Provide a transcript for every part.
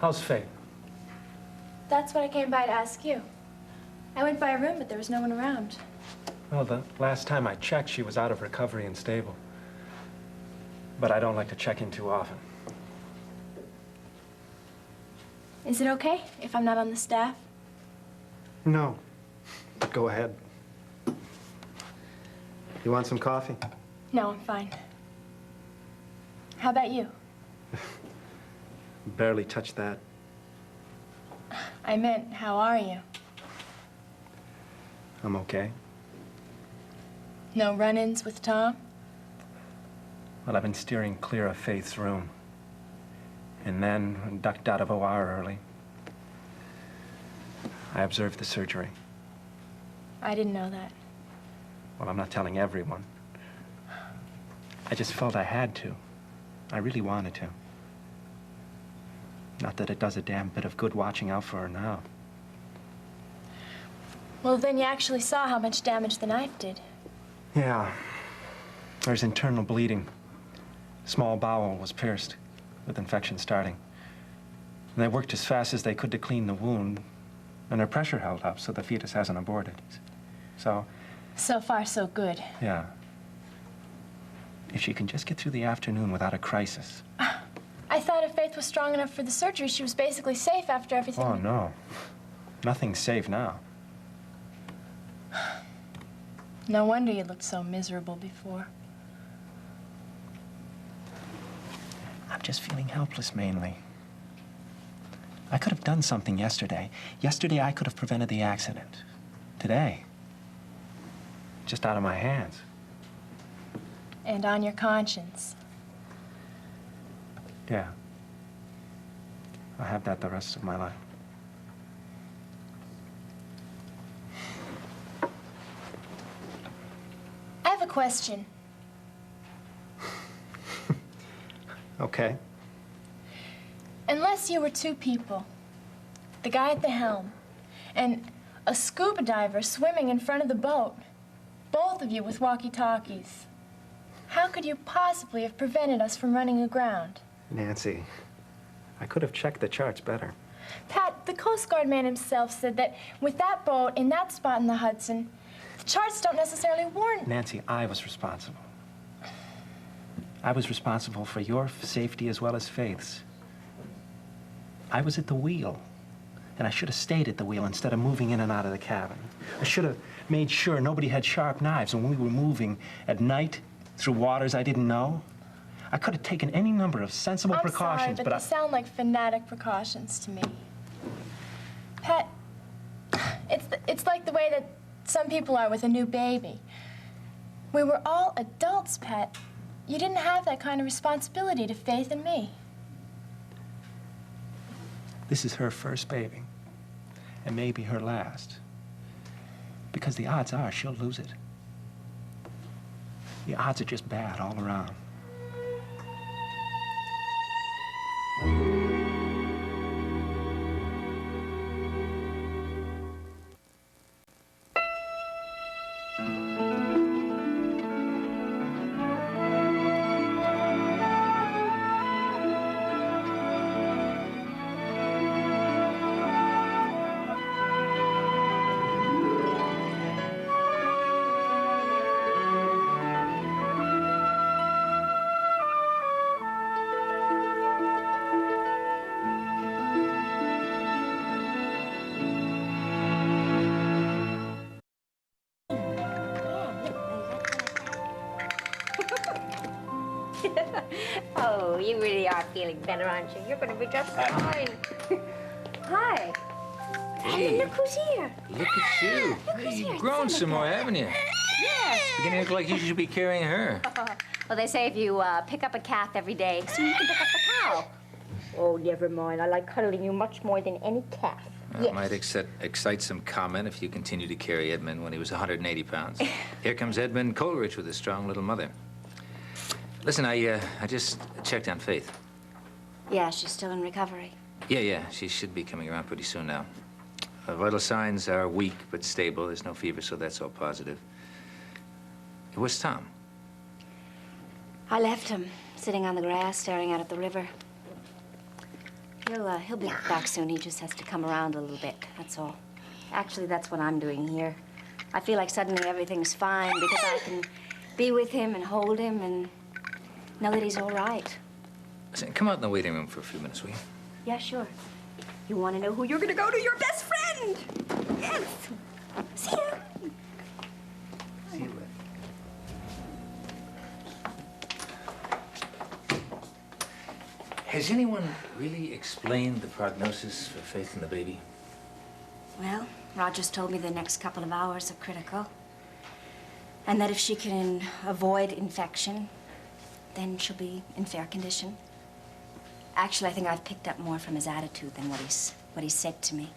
How's Faith? That's what I came by to ask you. I went by a room, but there was no one around. Well, the last time I checked, she was out of recovery and stable. But I don't like to check in too often. Is it okay if I'm not on the staff? No. Go ahead. You want some coffee? No, I'm fine. How about you? Barely touched that. I meant, how are you? I'm okay. No run-ins with Tom? Well, I've been steering clear of Faith's room. And then ducked out of OR early. I observed the surgery. I didn't know that. Well, I'm not telling everyone. I just felt I had to. I really wanted to. Not that it does a damn bit of good watching out for her now. Well, then you actually saw how much damage the knife did. Yeah. There's internal bleeding. Small bowel was pierced, with infection starting. And they worked as fast as they could to clean the wound, and their pressure held up, so the fetus hasn't aborted. So far, so good. Yeah. If she can just get through the afternoon without a crisis. I thought if Faith was strong enough for the surgery, she was basically safe after everything. Oh, no. Nothing's safe now. No wonder you looked so miserable before. I'm just feeling helpless, mainly. I could have done something yesterday. Yesterday, I could have prevented the accident. Today, just out of my hands. And on your conscience. Yeah. I'll have that the rest of my life. I have a question. Okay. Unless you were two people, the guy at the helm, and a scuba diver swimming in front of the boat, both of you with walkie-talkies, how could you possibly have prevented us from running aground? Nancy, I could have checked the charts better. Pat, the Coast Guard man himself said that with that boat in that spot in the Hudson, the charts don't necessarily warn... Nancy, I was responsible. I was responsible for your safety as well as Faith's. I was at the wheel, and I should have stayed at the wheel instead of moving in and out of the cabin. I should have made sure nobody had sharp knives when we were moving at night through waters I didn't know. I could have taken any number of sensible precautions, but they sound like fanatic precautions to me. Pat, it's like the way that some people are with a new baby. We were all adults, Pat. You didn't have that kind of responsibility to Faith and me. This is her first baby, and maybe her last. Because the odds are she'll lose it. The odds are just bad all around. Oh, you really are feeling better, aren't you? You're going to be just fine. Hi. Hey. Look who's here. Look at you. Hey, You've grown some more, haven't you? Yeah. Beginning to look like you should be carrying her. Well, they say if you pick up a calf every day, soon you can pick up a cow. Oh, never mind. I like cuddling you much more than any calf. That might excite some comment if you continue to carry Edmund when he was 180 pounds. Here comes Edmund Coleridge with a strong little mother. Listen, I just checked on Faith. Yeah, she's still in recovery. Yeah, she should be coming around pretty soon now. Vital signs are weak but stable. There's no fever, so that's all positive. Where's Tom? I left him sitting on the grass, staring out at the river. He'll be back soon. He just has to come around a little bit, that's all. Actually, that's what I'm doing here. I feel like suddenly everything's fine because I can be with him and hold him and know that he's all right. Listen, come out in the waiting room for a few minutes, will you? Yeah, sure. You want to know who you're going to go to? Your best friend! Yes! See you! See you later. Has anyone really explained the prognosis for Faith and the baby? Well, Roger's told me the next couple of hours are critical. And that if she can avoid infection, then she'll be in fair condition. Actually, I think I've picked up more from his attitude than what he's said to me.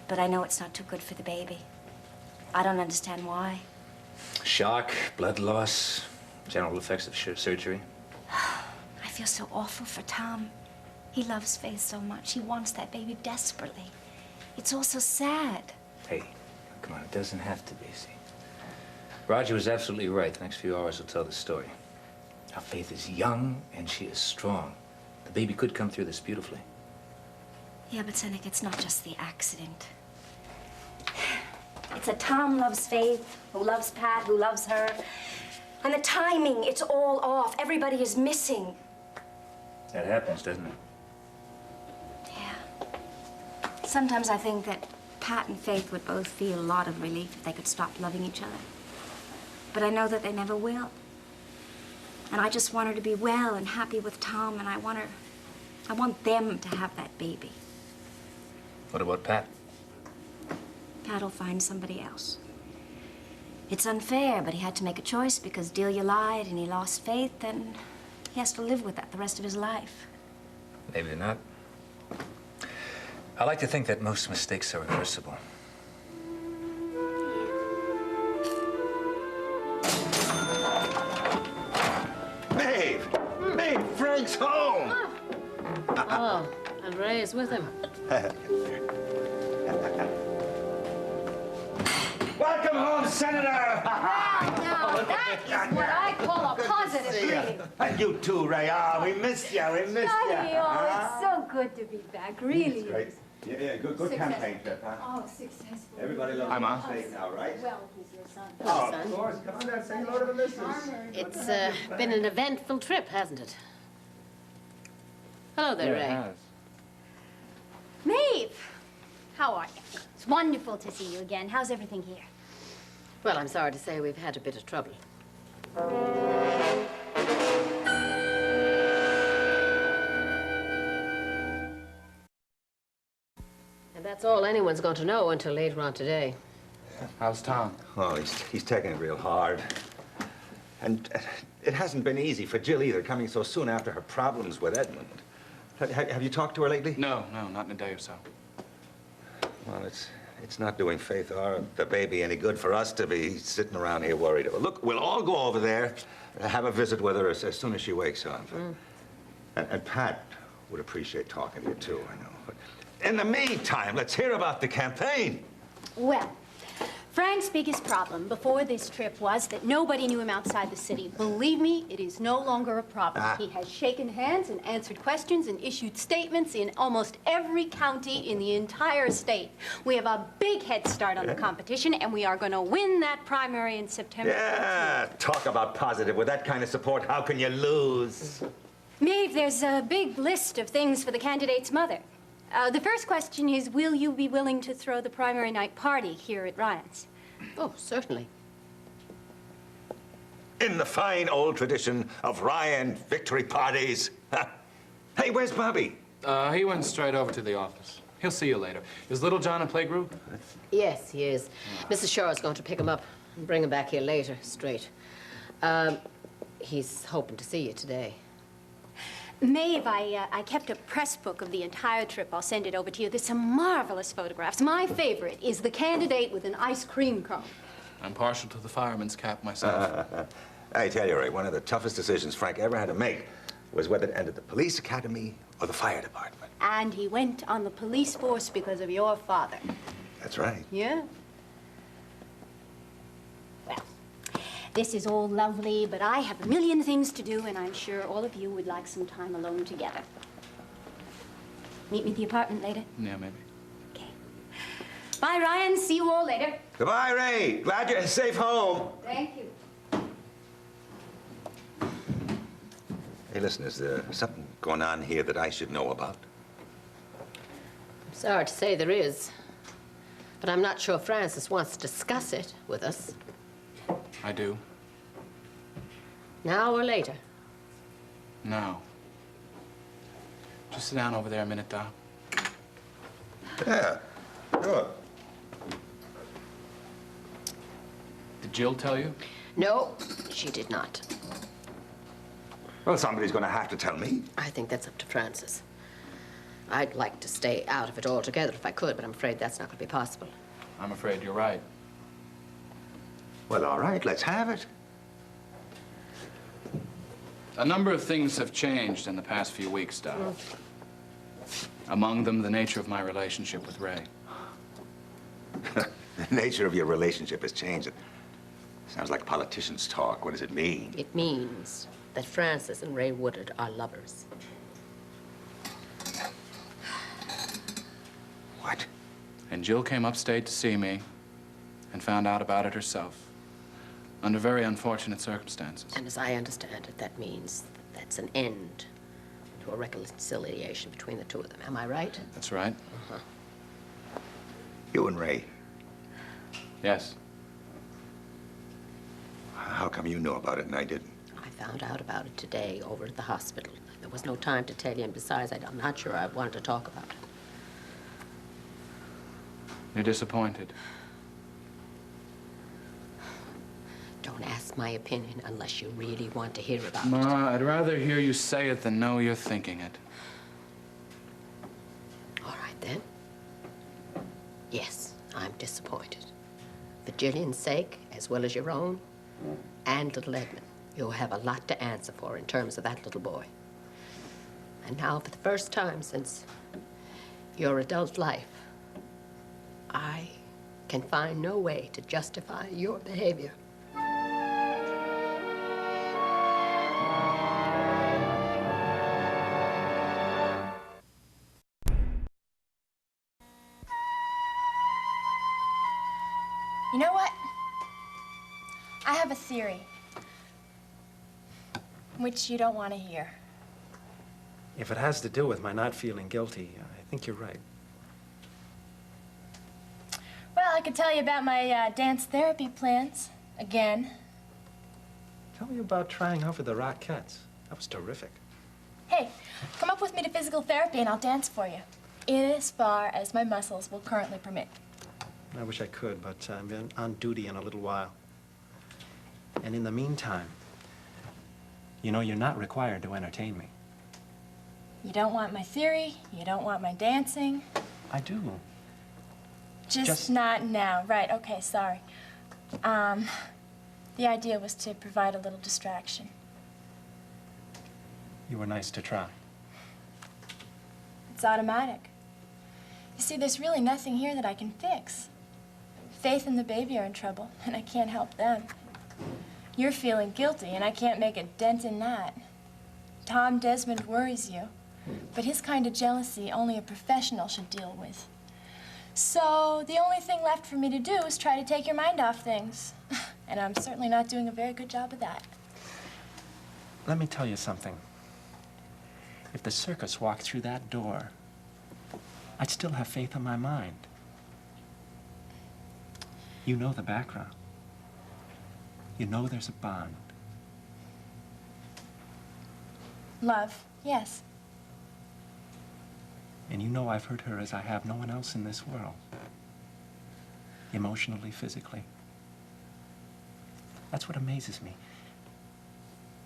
But I know it's not too good for the baby. I don't understand why. Shock, blood loss, general effects of surgery. I feel so awful for Tom. He loves Faith so much. He wants that baby desperately. It's all so sad. Hey, come on, it doesn't have to be, see? Roger was absolutely right. The next few hours will tell the story. Now, Faith is young and she is strong. The baby could come through this beautifully. Yeah, but Seneca, it's not just the accident. It's a Tom loves Faith, who loves Pat, who loves her. And the timing, it's all off. Everybody is missing. That happens, doesn't it? Yeah. Sometimes I think that Pat and Faith would both feel a lot of relief if they could stop loving each other. But I know that they never will. And I just want her to be well and happy with Tom, and I want them to have that baby. What about Pat? Pat'll find somebody else. It's unfair, but he had to make a choice because Delia lied and he lost Faith, and he has to live with that the rest of his life. Maybe not. I like to think that most mistakes are reversible. Maeve! Maeve, Frank's home! Oh, and Ray is with him. Welcome home, Senator! Now, that is what I call a positive greeting. And you too, Ray. Ah, we missed you. We missed you. It's so good to be back, really. Great. Yeah, good campaign trip, huh? Oh, successful. Everybody loves Hi, Ma. the steak now, right? Well, he's your son. Oh, of course. Come on down, say hello to the missus. It's been an eventful trip, hasn't it? Hello there, Ray. Maeve! How are you? It's wonderful to see you again. How's everything here? Well, I'm sorry to say we've had a bit of trouble. And that's all anyone's going to know until later on today. How's Tom? Oh, he's taking it real hard. And it hasn't been easy for Jill either, coming so soon after her problems with Edmund. Have you talked to her lately? No, not in a day or so. Well, it's not doing Faith or the baby any good for us to be sitting around here worried about. Look, we'll all go over there, have a visit with her as soon as she wakes up. And Pat would appreciate talking to you, too, I know. But in the meantime, let's hear about the campaign. Well, Frank's biggest problem before this trip was that nobody knew him outside the city. Believe me, it is no longer a problem. He has shaken hands and answered questions and issued statements in almost every county in the entire state. We have a big head start on the competition, and we are going to win that primary in September. Yeah, talk about positive. With that kind of support, how can you lose? Maeve, there's a big list of things for the candidate's mother. The first question is, will you be willing to throw the primary night party here at Ryan's? Oh, certainly. In the fine old tradition of Ryan victory parties. Hey, where's Bobby? He went straight over to the office. He'll see you later. Is Little John in playgroup? Yes, he is. Mrs. Shaw's going to pick him up and bring him back here later, straight. He's hoping to see you today. Maeve, I kept a press book of the entire trip. I'll send it over to you. There's some marvelous photographs. My favorite is the candidate with an ice cream cone. I'm partial to the fireman's cap myself. I tell you, Ray, one of the toughest decisions Frank ever had to make was whether to enter the police academy or the fire department. And he went on the police force because of your father. That's right. Yeah? Well, this is all lovely, but I have a million things to do, and I'm sure all of you would like some time alone together. Meet me at the apartment later. Yeah, maybe. Okay. Bye, Ryan. See you all later. Goodbye, Ray. Glad you're safe home. Thank you. Hey, listen, is there something going on here that I should know about? I'm sorry to say there is. But I'm not sure Francis wants to discuss it with us. I do. Now or later? No. Just sit down over there a minute, Doc. Yeah, sure. Did Jill tell you? No, she did not. Well, somebody's going to have to tell me. I think that's up to Francis. I'd like to stay out of it altogether if I could, but I'm afraid that's not going to be possible. I'm afraid you're right. Well, all right, let's have it. A number of things have changed in the past few weeks, Doc. Among them, the nature of my relationship with Ray. The nature of your relationship has changed. It sounds like politicians' talk. What does it mean? It means that Francis and Ray Woodard are lovers. What? And Jill came upstate to see me and found out about it herself, under very unfortunate circumstances. And as I understand it, that means that that's an end to a reconciliation between the two of them. Am I right? That's right. Uh-huh. You and Ray. Yes. How come you knew about it and I didn't? I found out about it today over at the hospital. There was no time to tell you, and besides, I'm not sure I wanted to talk about it. You're disappointed. Don't ask my opinion unless you really want to hear about it. Ma, I'd rather hear you say it than know you're thinking it. All right, then. Yes, I'm disappointed. For Jillian's sake, as well as your own, and little Edmund, you'll have a lot to answer for in terms of that little boy. And now, for the first time since your adult life, I can find no way to justify your behavior. You know what? I have a theory, which you don't want to hear. If it has to do with my not feeling guilty, I think you're right. Well, I could tell you about my dance therapy plans, again. Tell me about trying out for the Rockettes. That was terrific. Hey, come up with me to physical therapy and I'll dance for you, in as far as my muscles will currently permit. I wish I could, but I'm on duty in a little while. And in the meantime, you know, you're not required to entertain me. You don't want my theory, you don't want my dancing. I do. Just not now. Right, okay, sorry. The idea was to provide a little distraction. You were nice to try. It's automatic. You see, there's really nothing here that I can fix. Faith and the baby are in trouble, and I can't help them. You're feeling guilty, and I can't make a dent in that. Tom Desmond worries you, but his kind of jealousy only a professional should deal with. So the only thing left for me to do is try to take your mind off things. And I'm certainly not doing a very good job of that. Let me tell you something. If the circus walked through that door, I'd still have faith in my mind. You know the background. You know there's a bond. Love, yes. And you know I've hurt her as I have no one else in this world. Emotionally, physically. That's what amazes me.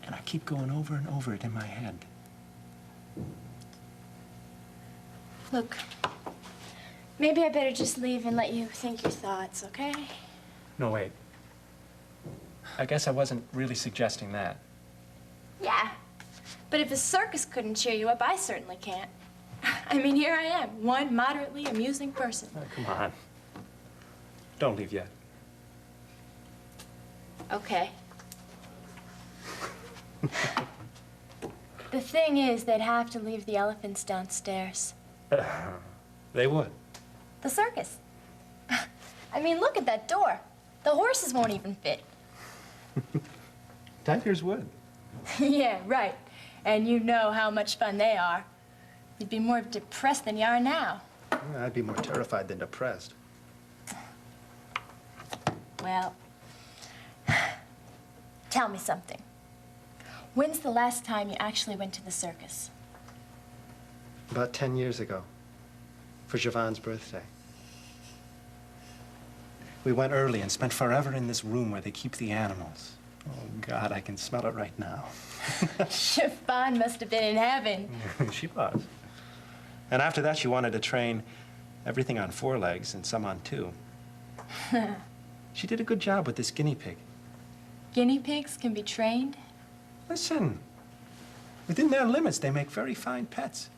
And I keep going over and over it in my head. Look, maybe I better just leave and let you think your thoughts, okay? No, wait. I guess I wasn't really suggesting that. Yeah, but if a circus couldn't cheer you up, I certainly can't. I mean, here I am, one moderately amusing person. Oh, come on. Don't leave yet. Okay. The thing is, they'd have to leave the elephants downstairs. They would. The circus. I mean, look at that door. The horses won't even fit. Tigers would. Yeah, right. And you know how much fun they are. You'd be more depressed than you are now. Well, I'd be more terrified than depressed. Well, tell me something. When's the last time you actually went to the circus? About 10 years ago, for Javon's birthday. We went early and spent forever in this room where they keep the animals. Oh, God, I can smell it right now. Chiffon must have been in heaven. She was. And after that, she wanted to train everything on 4 legs and some on 2. She did a good job with this guinea pig. Guinea pigs can be trained? Listen, within their limits, they make very fine pets.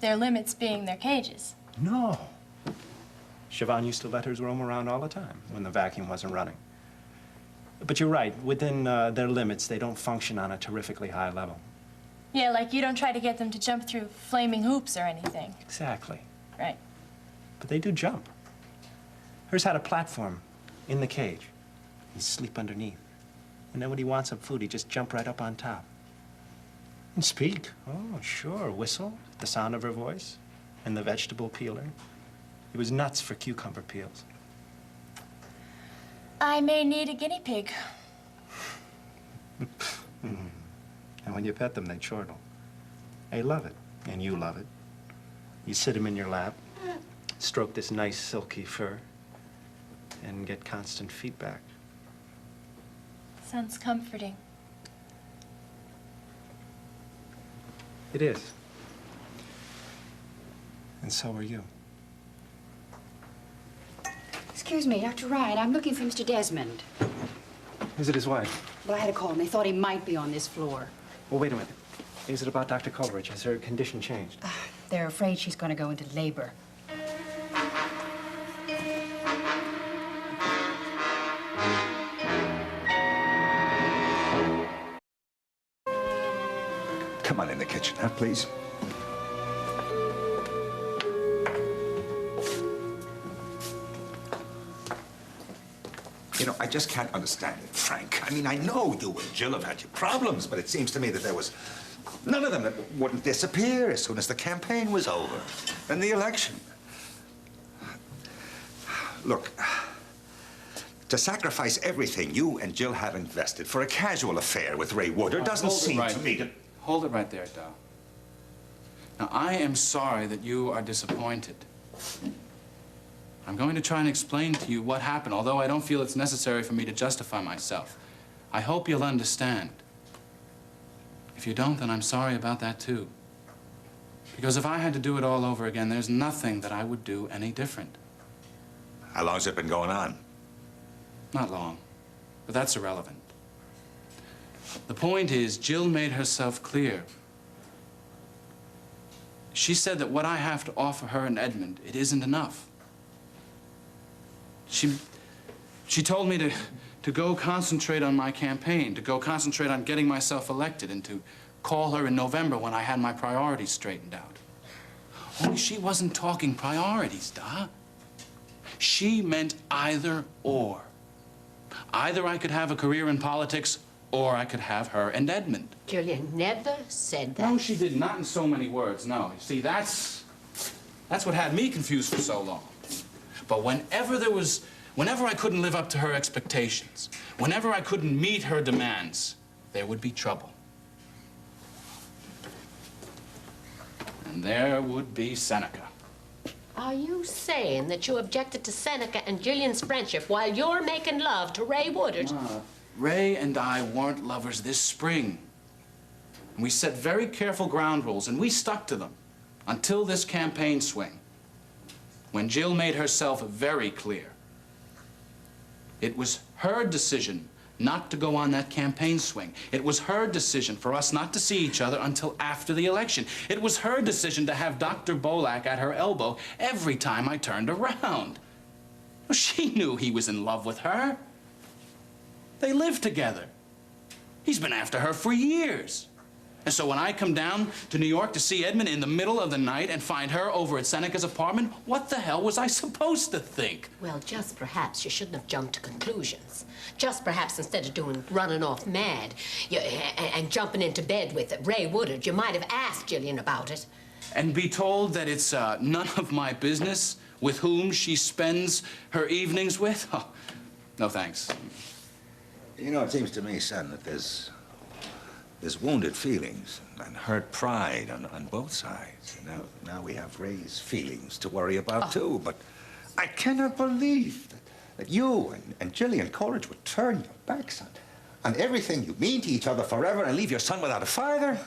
Their limits being their cages. No. Siobhan used to let hers roam around all the time when the vacuum wasn't running. But you're right, within their limits, they don't function on a terrifically high level. Yeah, like you don't try to get them to jump through flaming hoops or anything. Exactly. Right. But they do jump. Hers had a platform in the cage. He'd sleep underneath. And then when he wants some food, he'd just jump right up on top. And speak. Oh, sure. Whistle, the sound of her voice, and the vegetable peeler. He was nuts for cucumber peels. I may need a guinea pig. And when you pet them, they chortle. They love it, and you love it. You sit them in your lap, stroke this nice silky fur, and get constant feedback. Sounds comforting. It is. And so are you. Excuse me, Dr. Wright, I'm looking for Mr. Desmond. Is it his wife? Well, I had a call, and they thought he might be on this floor. Well, wait a minute. Is it about Dr. Coleridge? Has her condition changed? They're afraid she's going to go into labor. Come on in the kitchen, huh, please? You know, I just can't understand it, Frank. I mean, I know you and Jill have had your problems, but it seems to me that there was none of them that wouldn't disappear as soon as the campaign was over and the election. Look, to sacrifice everything you and Jill have invested for a casual affair with Ray Woodard doesn't seem to me to... Hold it right there, Dow. Now, I am sorry that you are disappointed. I'm going to try and explain to you what happened, although I don't feel it's necessary for me to justify myself. I hope you'll understand. If you don't, then I'm sorry about that, too. Because if I had to do it all over again, there's nothing that I would do any different. How long's it been going on? Not long, but that's irrelevant. The point is, Jill made herself clear. She said that what I have to offer her and Edmund, it isn't enough. She told me to go concentrate on my campaign, to go concentrate on getting myself elected, and to call her in November when I had my priorities straightened out. Only she wasn't talking priorities, Da. She meant either or. Either I could have a career in politics, or I could have her and Edmund. Julia never said that. No, she did not in so many words, no. You see, that's what had me confused for so long. But whenever I couldn't live up to her expectations, whenever I couldn't meet her demands, there would be trouble. And there would be Seneca. Are you saying that you objected to Seneca and Jillian's friendship while you're making love to Ray Woodard? Ray and I weren't lovers this spring. We set very careful ground rules, and we stuck to them until this campaign swing, when Jill made herself very clear. It was her decision not to go on that campaign swing. It was her decision for us not to see each other until after the election. It was her decision to have Dr. Bolak at her elbow every time I turned around. She knew he was in love with her. They lived together. He's been after her for years. And so when I come down to New York to see Edmund in the middle of the night and find her over at Seneca's apartment, what the hell was I supposed to think? Well, just perhaps you shouldn't have jumped to conclusions. Just perhaps instead of running off mad and jumping into bed with Ray Woodard, you might have asked Jillian about it. And be told that it's none of my business with whom she spends her evenings with? Oh, no thanks. You know, it seems to me, son, that there's wounded feelings and hurt pride on both sides. Now we have Ray's feelings to worry about, too. But I cannot believe that you and Jillian Coleridge would turn your backs on everything you mean to each other forever and leave your son without a father.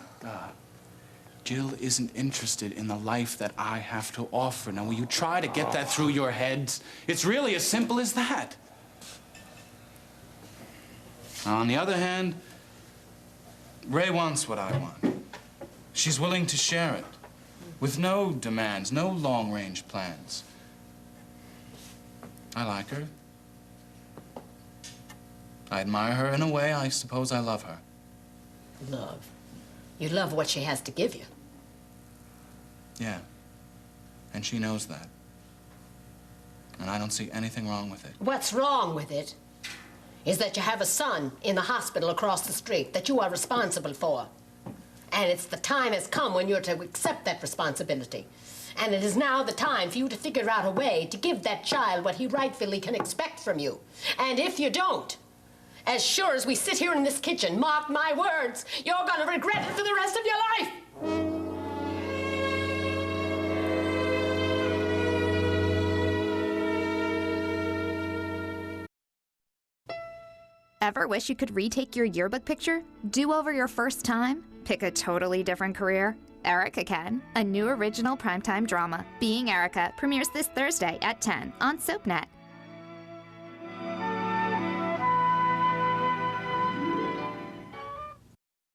Jill isn't interested in the life that I have to offer. Now, will you try to get that through your heads? It's really as simple as that. On the other hand, Ray wants what I want. She's willing to share it, with no demands, no long-range plans. I like her. I admire her in a way. I suppose I love her. Love? You love what she has to give you. Yeah, and she knows that. And I don't see anything wrong with it. What's wrong with it is that you have a son in the hospital across the street that you are responsible for. And it's the time has come when you're to accept that responsibility. And it is now the time for you to figure out a way to give that child what he rightfully can expect from you. And if you don't, as sure as we sit here in this kitchen, mark my words, you're gonna regret it for the rest of your life. Ever wish you could retake your yearbook picture? Do over your first time? Pick a totally different career? Erica can. A new original primetime drama, Being Erica, premieres this Thursday at 10 on SoapNet.